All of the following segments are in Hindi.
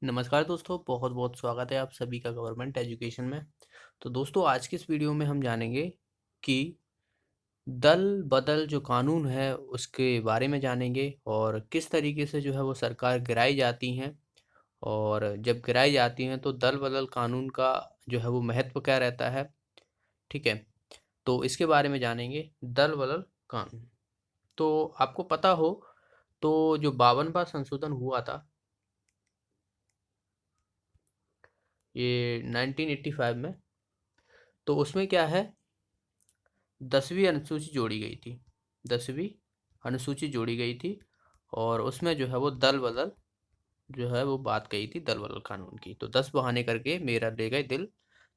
नमस्कार दोस्तों, बहुत बहुत स्वागत है आप सभी का गवर्नमेंट एजुकेशन में। तो दोस्तों, आज की इस वीडियो में हम जानेंगे कि दल बदल जो कानून है उसके बारे में जानेंगे और किस तरीके से जो है वो सरकार गिराई जाती हैं। और जब गिराई जाती हैं तो दल बदल कानून का जो है वो महत्व क्या रहता है। ठीक है, तो इसके बारे में जानेंगे दल बदल कानून। तो आपको पता हो तो जो 52वां संशोधन हुआ था ये 1985 में, तो उसमें क्या है, 10वीं अनुसूची जोड़ी गई थी। 10वीं अनुसूची जोड़ी गई थी और उसमें जो है वो दल बदल जो है वो बात कही थी, दल बदल कानून की। तो 10 बहाने करके मेरा ले गए दिल,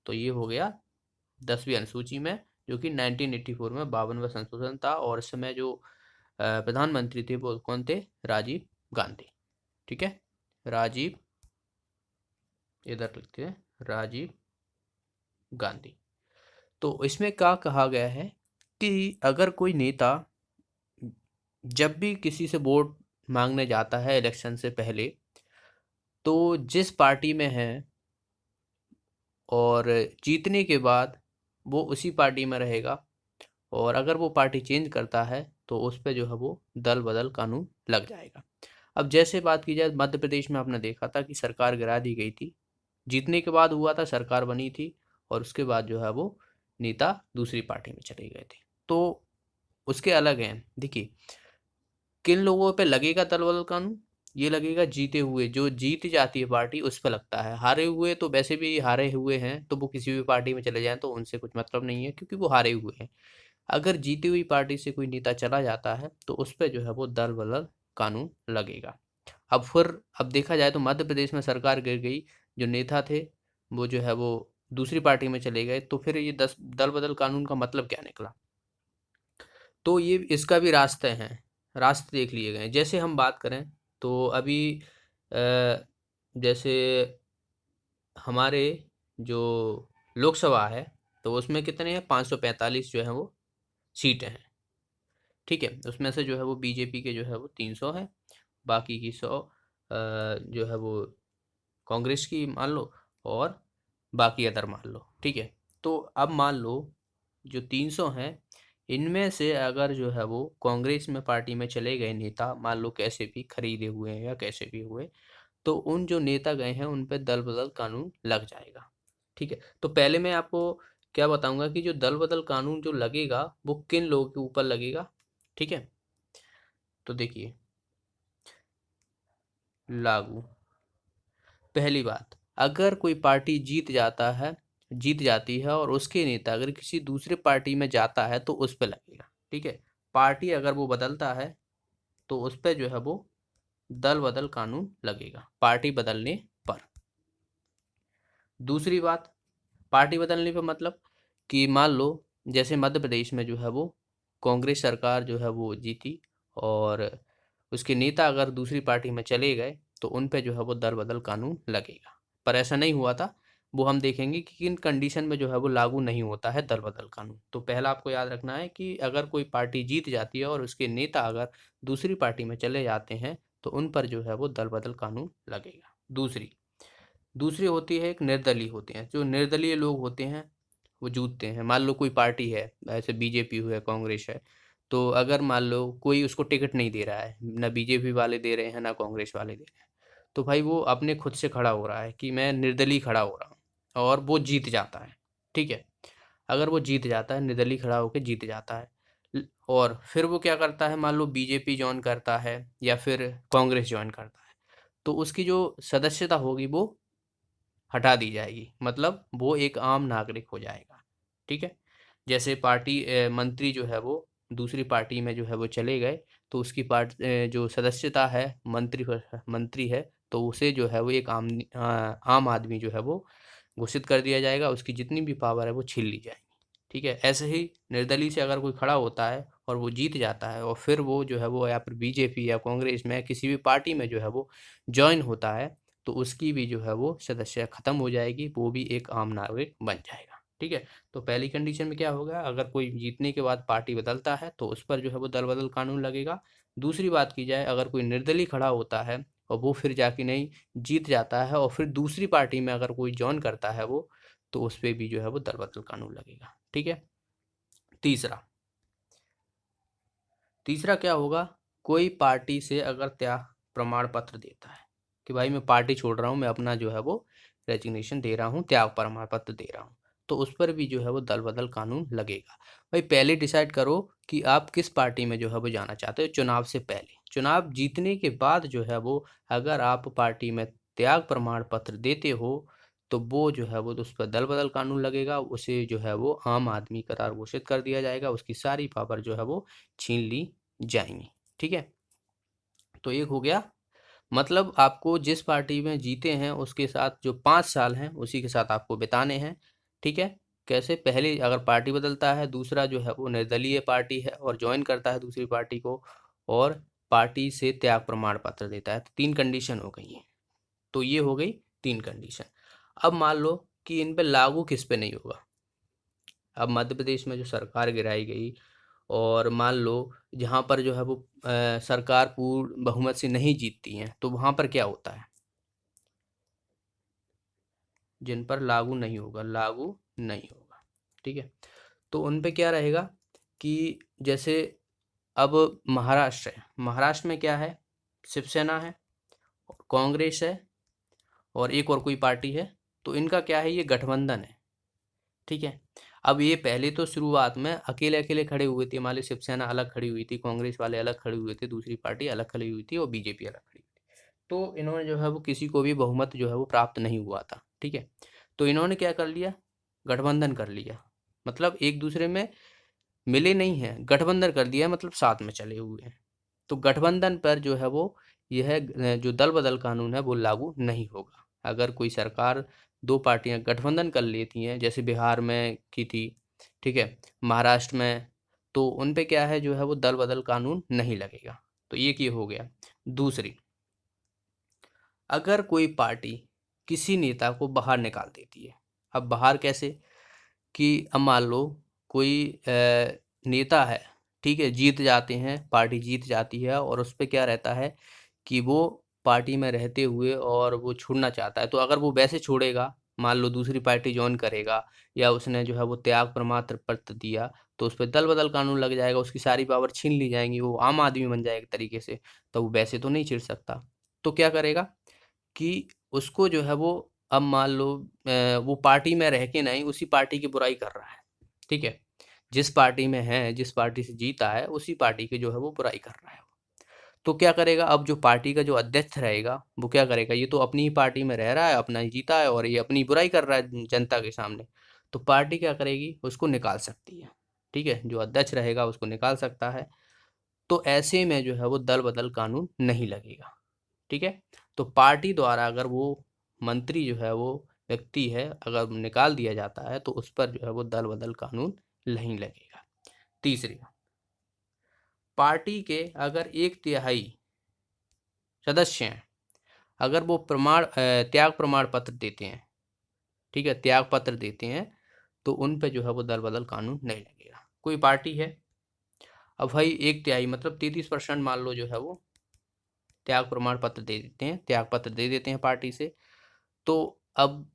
तो ये हो गया 10वीं अनुसूची में, जो कि 1984 में 52वां संशोधन था। और इस समय जो प्रधानमंत्री थे वो कौन थे? राजीव गांधी। ठीक है, राजीव, इधर लिखते हैं राजीव गांधी। तो इसमें क्या कहा गया है कि अगर कोई नेता जब भी किसी से वोट मांगने जाता है इलेक्शन से पहले, तो जिस पार्टी में है और जीतने के बाद वो उसी पार्टी में रहेगा। और अगर वो पार्टी चेंज करता है तो उस पे जो है वो दल बदल कानून लग जाएगा। अब जैसे बात की जाए, मध्य प्रदेश में आपने देखा था कि सरकार गिरा दी गई थी। जीतने के बाद हुआ था, सरकार बनी थी और उसके बाद जो है वो नेता दूसरी पार्टी में चले गए थे। तो उसके अलग हैं। देखिए, किन लोगों पे लगेगा दल बदल कानून? ये लगेगा जीते हुए, जो जीत जाती है पार्टी उस पे लगता है। हारे हुए तो वैसे भी हारे हुए हैं, तो वो किसी भी पार्टी में चले जाएं तो उनसे कुछ मतलब नहीं है, क्योंकि वो हारे हुए हैं। अगर जीती हुई पार्टी से कोई नेता चला जाता है तो उस पे जो है वो दल बदल कानून लगेगा। अब देखा जाए तो मध्य प्रदेश में सरकार गिर गई, जो नेता थे वो जो है वो दूसरी पार्टी में चले गए, तो फिर ये दस दल बदल कानून का मतलब क्या निकला? तो ये इसका भी रास्ते हैं, रास्ते देख लिए गए। जैसे हम बात करें तो अभी अ, जैसे हमारे जो लोकसभा है, तो उसमें कितने हैं? 545 जो है वो सीटें हैं। ठीक है, उसमें से जो है वो बीजेपी के जो है वो 300 है, बाकी की 100 जो है वो कांग्रेस की मान लो, और बाकी अदर मान लो। ठीक है, तो अब मान लो जो 300 हैं, इनमें से अगर जो है वो कांग्रेस में पार्टी में चले गए नेता, मान लो कैसे भी खरीदे हुए हैं या कैसे भी हुए, तो उन जो नेता गए हैं उन पे दल बदल कानून लग जाएगा। ठीक है, तो पहले मैं आपको क्या बताऊंगा कि जो दल बदल कानून जो लगेगा वो किन लोगों के ऊपर लगेगा। ठीक है, तो देखिए, लागू। पहली बात, अगर कोई पार्टी जीत जाती है और उसके नेता अगर किसी दूसरे पार्टी में जाता है तो उस पे लगेगा। ठीक है, पार्टी अगर वो बदलता है तो उस पे जो है वो दल बदल कानून लगेगा, पार्टी बदलने पर। दूसरी बात, पार्टी बदलने पे मतलब कि मान लो जैसे मध्य प्रदेश में जो है वो कांग्रेस सरकार जो है वो जीती और उसके नेता अगर दूसरी पार्टी में चले गए तो उन पे जो है वो दल बदल कानून लगेगा। पर ऐसा नहीं हुआ था, वो हम देखेंगे कि किन कंडीशन में जो है वो लागू नहीं होता है दल बदल कानून। तो पहला आपको याद रखना है कि अगर कोई पार्टी जीत जाती है और उसके नेता अगर दूसरी पार्टी में चले जाते हैं तो उन पर जो है वो दल बदल कानून लगेगा। दूसरी दूसरी होती है, एक निर्दलीय होते हैं। जो निर्दलीय लोग होते हैं वो जूतते हैं। मान लो कोई पार्टी है, ऐसे बीजेपी है, कांग्रेस है, तो अगर मान लो कोई उसको टिकट नहीं दे रहा है, ना बीजेपी वाले दे रहे हैं ना कांग्रेस वाले दे रहे हैं, तो भाई वो अपने खुद से खड़ा हो रहा है कि मैं निर्दलीय खड़ा हो रहा हूँ, और वो जीत जाता है। ठीक है, अगर वो जीत जाता है, निर्दलीय खड़ा होकर जीत जाता है, और फिर वो क्या करता है, मान लो बीजेपी ज्वाइन करता है या फिर कांग्रेस ज्वाइन करता है, तो उसकी जो सदस्यता होगी वो हटा दी जाएगी, मतलब वो एक आम नागरिक हो जाएगा। ठीक है, जैसे पार्टी मंत्री जो है वो दूसरी पार्टी में जो है वो चले गए, तो उसकी जो सदस्यता है, मंत्री है, तो उसे जो है वो एक आम आदमी जो है वो घोषित कर दिया जाएगा, उसकी जितनी भी पावर है वो छीन ली जाएगी। ठीक है, ऐसे ही निर्दलीय से अगर कोई खड़ा होता है और वो जीत जाता है और फिर वो जो है वो या फिर बीजेपी या कांग्रेस में किसी भी पार्टी में जो है वो जॉइन होता है, तो उसकी भी जो है वो सदस्य खत्म हो जाएगी, वो भी एक आम नागरिक बन जाएगा। ठीक है, तो पहली कंडीशन में क्या होगा, अगर कोई जीतने के बाद पार्टी बदलता है तो उस पर जो है वो दल बदल कानून लगेगा। दूसरी बात की जाए, अगर कोई निर्दलीय खड़ा होता है और वो फिर जाके नहीं जीत जाता है और फिर दूसरी पार्टी में अगर कोई जॉइन करता है वो, तो उस पे भी जो है वो दल बदल कानून लगेगा। ठीक है। तीसरा तीसरा क्या होगा, कोई पार्टी से अगर त्याग प्रमाण पत्र देता है कि भाई मैं पार्टी छोड़ रहा हूँ, मैं अपना जो है वो रेजिग्नेशन दे रहा हूँ, त्याग प्रमाण पत्र दे रहा हूँ, तो उस पर भी जो है वो दल बदल कानून लगेगा। भाई पहले डिसाइड करो कि आप किस पार्टी में जो है वो जाना चाहते हो चुनाव से पहले। चुनाव जीतने के बाद जो है वो अगर आप पार्टी में त्याग प्रमाण पत्र देते हो तो वो जो है वो उस पर दल बदल कानून लगेगा, उसे जो है वो आम आदमी करार घोषित कर दिया जाएगा, उसकी सारी पावर जो है वो छीन ली जाएंगी। ठीक है। तो एक हो गया, मतलब आपको जिस पार्टी में जीते हैं उसके साथ जो 5 साल हैं उसी के साथ आपको बिताने हैं। ठीक है। कैसे, पहले अगर पार्टी बदलता है, दूसरा जो है वो निर्दलीय पार्टी है और ज्वाइन करता है दूसरी पार्टी को, और पार्टी से त्याग प्रमाण पत्र देता है, तो 3 कंडीशन हो गई हैं। तो ये हो गई 3 कंडीशन। अब मान लो कि इन पे लागू किस पे नहीं होगा। अब मध्य प्रदेश में जो सरकार गिराई गई और मान लो जहाँ पर जो है वो सरकार पूर्ण बहुमत से नहीं जीतती है, तो वहाँ पर क्या होता है, जिन पर लागू नहीं होगा, लागू नहीं होगा। ठीक है। तो उन पे क्या रहेगा कि जैसे अब महाराष्ट्र है, महाराष्ट्र में क्या है, शिवसेना है, कांग्रेस है और एक और कोई पार्टी है, तो इनका क्या है, ये गठबंधन है। ठीक है। अब ये पहले तो शुरुआत में अकेले अकेले खड़े हुए थे, मान लो शिवसेना अलग खड़ी हुई थी, कांग्रेस वाले अलग खड़े हुए थे, दूसरी पार्टी अलग खड़ी हुई थी और बीजेपी अलग खड़ी हुई थी। तो इन्होंने जो है वो किसी को भी बहुमत जो है वो प्राप्त नहीं हुआ था। ठीक है। तो इन्होंने क्या कर लिया, गठबंधन कर लिया, मतलब एक दूसरे में मिले नहीं हैं, गठबंधन कर दिया है, मतलब साथ में चले हुए हैं। तो गठबंधन पर जो है वो यह जो दल बदल कानून है वो लागू नहीं होगा। अगर कोई सरकार, 2 पार्टियां गठबंधन कर लेती हैं, जैसे बिहार में की थी, ठीक है, महाराष्ट्र में, तो उन पे क्या है जो है वो दल बदल कानून नहीं लगेगा। तो ये हो गया। दूसरी, अगर कोई पार्टी किसी नेता को बाहर निकाल देती है, अब बाहर कैसे, कि अब मान लो कोई नेता है, ठीक है, जीत जाते हैं, पार्टी जीत जाती है और उस पे क्या रहता है कि वो पार्टी में रहते हुए और वो छोड़ना चाहता है, तो अगर वो वैसे छोड़ेगा, मान लो दूसरी पार्टी ज्वाइन करेगा या उसने जो है वो त्याग प्रमाण पत्र दिया, तो उस पे दल बदल कानून लग जाएगा, उसकी सारी पावर छीन ली जाएंगी, वो आम आदमी बन जाएगा एक तरीके से। तो वो वैसे तो नहीं छिड़ सकता, तो क्या करेगा कि उसको जो है वो, अब मान लो वो पार्टी में रह के नहीं उसी पार्टी की बुराई कर रहा है। ठीक है। जिस पार्टी में है, जिस पार्टी से जीता है, उसी पार्टी की जो है वो बुराई कर रहा है। तो क्या करेगा, अब जो पार्टी का जो अध्यक्ष रहेगा वो क्या करेगा, ये तो अपनी ही पार्टी में रह रहा है, अपना ही जीता है और ये अपनी बुराई कर रहा है जनता के सामने, तो पार्टी क्या करेगी, उसको निकाल सकती है। ठीक है। जो अध्यक्ष रहेगा उसको निकाल सकता है। तो ऐसे में जो है वो दल बदल कानून नहीं लगेगा। ठीक है। तो पार्टी द्वारा अगर वो मंत्री जो है वो व्यक्ति है अगर निकाल दिया जाता है, तो उस पर जो है वो दल बदल कानून नहीं लगेगा। तीसरी, पार्टी के अगर 1/3 सदस्य हैं, अगर वो त्याग प्रमाण पत्र देते हैं, ठीक है, त्याग पत्र देते हैं, तो उन पे जो है वो दल बदल कानून नहीं लगेगा। कोई पार्टी है, अब भाई 1/3 मतलब 33% मान लो जो है वो त्याग प्रमाण पत्र दे देते हैं, त्याग पत्र दे देते हैं पार्टी से, तो अब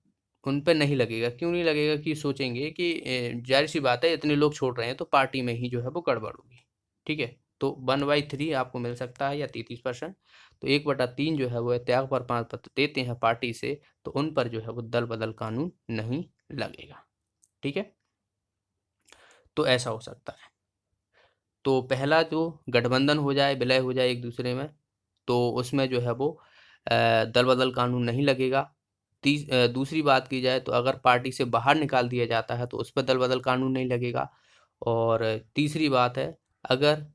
उन पे नहीं लगेगा। क्यों नहीं लगेगा, कि सोचेंगे कि जाहिर सी बात है इतने लोग छोड़ रहे हैं तो पार्टी में ही जो है वो गड़बड़ होगी। ठीक है। तो 1/3 आपको मिल सकता है या 33%, तो 1/3 जो है वो त्याग प्रमाण पत्र देते हैं पार्टी से, तो उन पर जो है वो दल बदल कानून नहीं लगेगा। ठीक है। तो ऐसा हो सकता है। तो पहला जो गठबंधन हो जाए, विलय हो जाए एक दूसरे में, तो उसमें जो है वो दल बदल कानून नहीं लगेगा। दूसरी बात की जाए तो अगर पार्टी से बाहर निकाल दिया जाता है तो उस पर दल बदल कानून नहीं लगेगा। और तीसरी बात है, अगर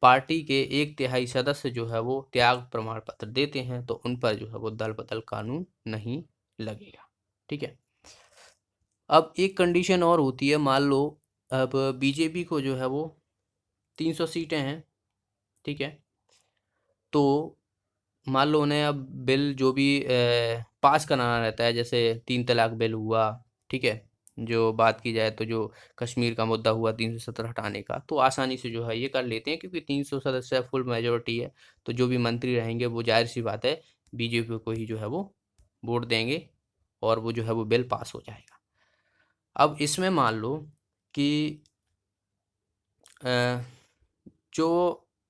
पार्टी के 1/3 सदस्य जो है वो त्याग प्रमाण पत्र देते हैं, तो उन पर जो है वो दल बदल कानून नहीं लगेगा। ठीक है। अब एक कंडीशन और होती है, मान लो अब बीजेपी को जो है वो 300 सीटें हैं, ठीक है, तो मान लो उन्हें अब बिल जो भी पास कराना रहता है, जैसे 3 तलाक बिल हुआ, ठीक है, जो बात की जाए तो जो कश्मीर का मुद्दा हुआ 370 हटाने का, तो आसानी से जो है ये कर लेते हैं, क्योंकि 300 सदस्य फुल मेजोरिटी है, तो जो भी मंत्री रहेंगे वो जाहिर सी बात है बीजेपी को ही जो है वो वोट देंगे और वो जो है वो बिल पास हो जाएगा। अब इसमें मान लो कि जो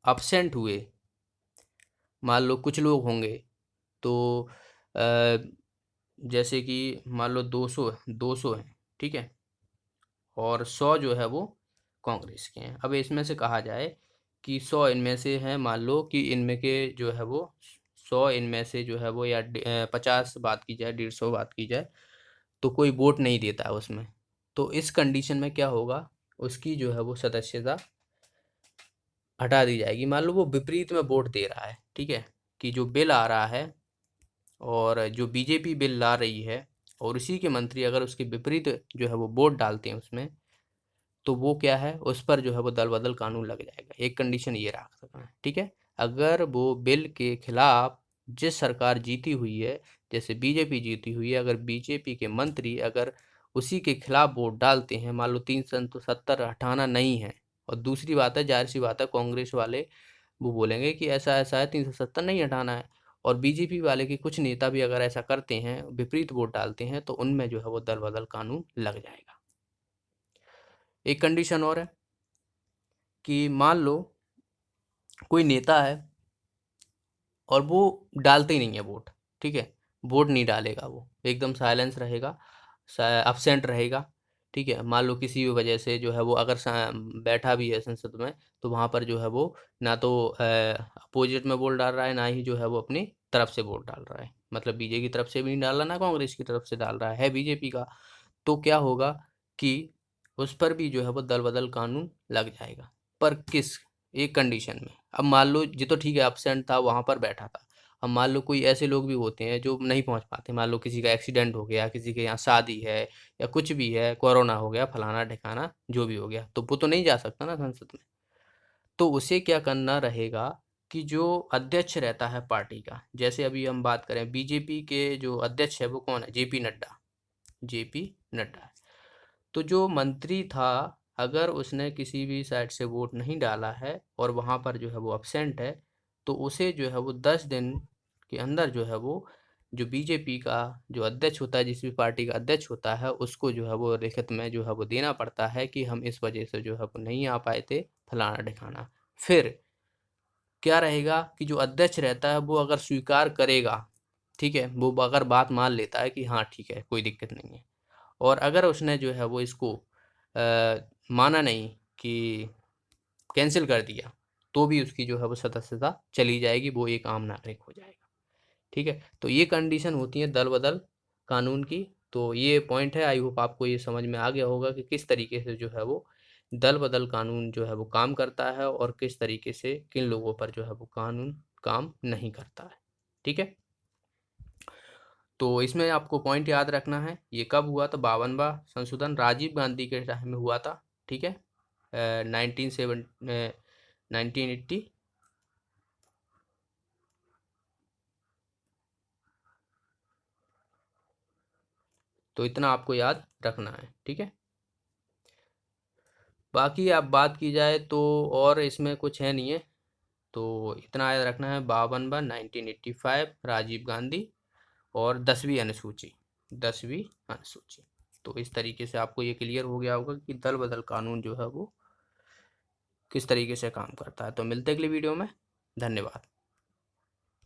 अब्सेंट हुए, मान लो कुछ लोग होंगे, तो जैसे कि मान लो 200 हैं, ठीक है, और 100 जो है वो कांग्रेस के हैं। अब इसमें से कहा जाए कि 100 इनमें से हैं, मान लो कि इनमें के जो है वो 100 इनमें से जो है वो, या 50 बात की जाए, 150 बात की जाए, तो कोई वोट नहीं देता है उसमें। तो इस कंडीशन में क्या होगा, उसकी जो है वो सदस्यता हटा दी जाएगी। मान लो वो विपरीत में वोट दे रहा है, ठीक है, कि जो बिल आ रहा है और जो बीजेपी बिल ला रही है, और उसी के मंत्री अगर उसके विपरीत जो है वो वोट डालते हैं उसमें, तो वो क्या है, उस पर जो है वो दल बदल कानून लग जाएगा। एक कंडीशन ये रख सकते हैं, ठीक है। अगर वो बिल के खिलाफ जिस सरकार जीती हुई है, जैसे बीजेपी जीती हुई है, अगर बीजेपी के मंत्री अगर उसी के खिलाफ वोट डालते हैं, मान लो 370 हटाना नहीं है, और दूसरी बात है, जाहिर सी बात है, कांग्रेस वाले वो बोलेंगे कि ऐसा ऐसा है, 370 नहीं हटाना है, और बीजेपी वाले के कुछ नेता भी अगर ऐसा करते हैं, विपरीत वोट डालते हैं, तो उनमें जो है वो दल बदल कानून लग जाएगा। एक कंडीशन और है कि मान लो कोई नेता है और वो डालते ही नहीं है वोट, ठीक है, वोट नहीं डालेगा, वो एकदम साइलेंस रहेगा, अब्सेंट रहेगा, ठीक है। मान लो किसी भी वजह से जो है वो अगर बैठा भी है संसद में, तो वहाँ पर जो है वो ना तो अपोजिट में वोट डाल रहा है, ना ही जो है वो अपनी तरफ से वोट डाल रहा है, मतलब बीजेपी की तरफ से भी नहीं डाल रहा, ना कांग्रेस की तरफ से डाल रहा है बीजेपी का। तो क्या होगा कि उस पर भी जो है वो दल बदल कानून लग जाएगा। पर किस, एक कंडीशन में। अब मान लो ये तो ठीक है, एब्सेंट था, वहाँ पर बैठा था। अब मान लो कोई ऐसे लोग भी होते हैं जो नहीं पहुँच पाते, मान लो किसी का एक्सीडेंट हो गया, किसी के यहाँ शादी है, या कुछ भी है, कोरोना हो गया, फलाना ठिकाना जो भी हो गया, तो वो तो नहीं जा सकता ना संसद में। तो उसे क्या करना रहेगा कि जो अध्यक्ष रहता है पार्टी का, जैसे अभी हम बात करें बीजेपी के जो अध्यक्ष है वो कौन है, जेपी नड्डा, जेपी नड्डा। तो जो मंत्री था, अगर उसने किसी भी साइड से वोट नहीं डाला है और वहाँ पर जो है वो अब्सेंट है, तो उसे जो है वो 10 दिन के अंदर जो है वो, जो बीजेपी का जो अध्यक्ष होता है, जिस भी पार्टी का अध्यक्ष होता है, उसको जो है वो लिखित में जो है वो देना पड़ता है कि हम इस वजह से जो है वो नहीं आ पाए थे, फलाना ढिकाना। फिर क्या रहेगा कि जो अध्यक्ष रहता है वो अगर स्वीकार करेगा, ठीक है, वो अगर बात मान लेता है कि हाँ ठीक है, कोई दिक्कत नहीं है, और अगर उसने जो है वो इसको माना नहीं, कि कैंसिल कर दिया, तो भी उसकी जो है वो सदस्यता चली जाएगी, वो एक आम नागरिक हो जाएगा, ठीक है। तो ये कंडीशन होती है दल बदल कानून की। तो ये पॉइंट है, आई होप आपको ये समझ में आ गया होगा कि किस तरीके से जो है वो दल बदल कानून जो है वो काम करता है, और किस तरीके से किन लोगों पर जो है वो कानून काम नहीं करता है, ठीक है। तो इसमें आपको पॉइंट याद रखना है, ये कब हुआ था, 52वां संशोधन राजीव गांधी के टाइम में हुआ था, ठीक है, 1980। तो इतना आपको याद रखना है, ठीक है। बाकी आप बात की जाए तो और इसमें कुछ है नहीं है, तो इतना याद रखना है, 52 1985 राजीव गांधी, और 10वीं अनुसूची, 10वीं अनुसूची। तो इस तरीके से आपको ये क्लियर हो गया होगा कि दल बदल कानून जो है वो किस तरीके से काम करता है। तो मिलते हैं अगली वीडियो में, धन्यवाद।